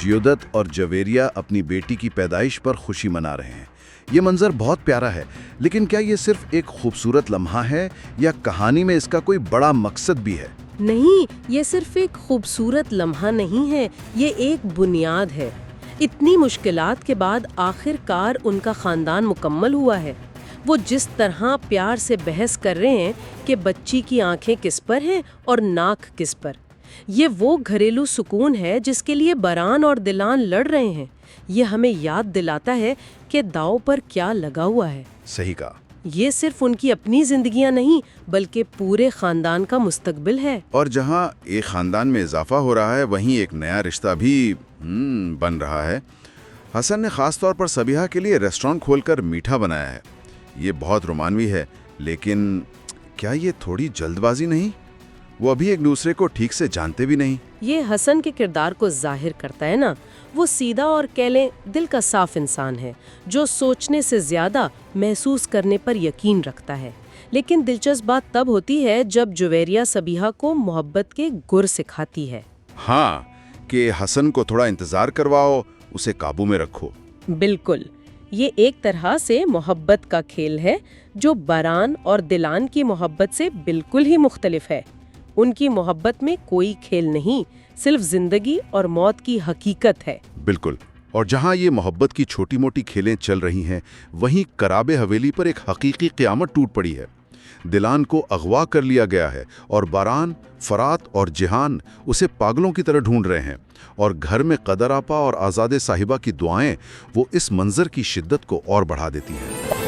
जियोदत और जवेरिया अपनी बेटी की पैदाइश पर खुशी मना रहे हैं। ये मंजर बहुत प्यारा है, लेकिन क्या ये सिर्फ एक खूबसूरत लम्हा है या कहानी में इसका कोई बड़ा मकसद भी है? नहीं, ये सिर्फ एक खूबसूरत लम्हा नहीं है, ये एक बुनियाद है। इतनी मुश्किलात के बाद आखिरकार उनका खानदान मुकम्मल हुआ है। वो जिस तरह प्यार से बहस कर रहे हैं कि बच्ची की आंखें किस पर हैं और नाक किस पर, ये वो घरेलू सुकून है जिसके लिए बरान और दिलान लड़ रहे हैं। ये हमें याद दिलाता है कि दांव पर क्या लगा हुआ है। सही कहा। ये सिर्फ उनकी अपनी जिंदगियां नहीं, बल्कि पूरे खानदान का मुस्तकबिल है। और जहाँ एक खानदान में इजाफा हो रहा है, वहीं एक नया रिश्ता भी बन रहा है। हसन ने खास तौर पर सबिहा के लिए रेस्टोरेंट खोलकर मीठा बनाया है। ये बहुत रोमानवी है, लेकिन क्या ये थोड़ी जल्दबाजी नहीं? वो अभी एक दूसरे को ठीक से जानते भी नहीं। ये हसन के किरदार को जाहिर करता है ना। वो सीधा और कह लें दिल का साफ इंसान है, जो सोचने से ज्यादा महसूस करने पर यकीन रखता है। लेकिन दिलचस्प बात तब होती है जब जुवेरिया सबिहा को मोहब्बत के गुर सिखाती है। हाँ, कि हसन को थोड़ा इंतजार करवाओ, उसे काबू में रखो। बिल्कुल, ये एक तरह से मोहब्बत का खेल है जो बरान और दिलान की मोहब्बत से बिल्कुल ही मुख्तलिफ है। उनकी मोहब्बत में कोई खेल नहीं, सिर्फ जिंदगी और मौत की हकीकत है। बिल्कुल। और जहाँ ये मोहब्बत की छोटी मोटी खेलें चल रही हैं, वहीं कराबे हवेली पर एक हकीकी क़यामत टूट पड़ी है। दिलान को अगवा कर लिया गया है और बारान, फरात और जिहान उसे पागलों की तरह ढूंढ रहे हैं। और घर में कदर आपा और आज़ादे साहिबा की दुआएं वो इस मंजर की शिद्दत को और बढ़ा देती हैं।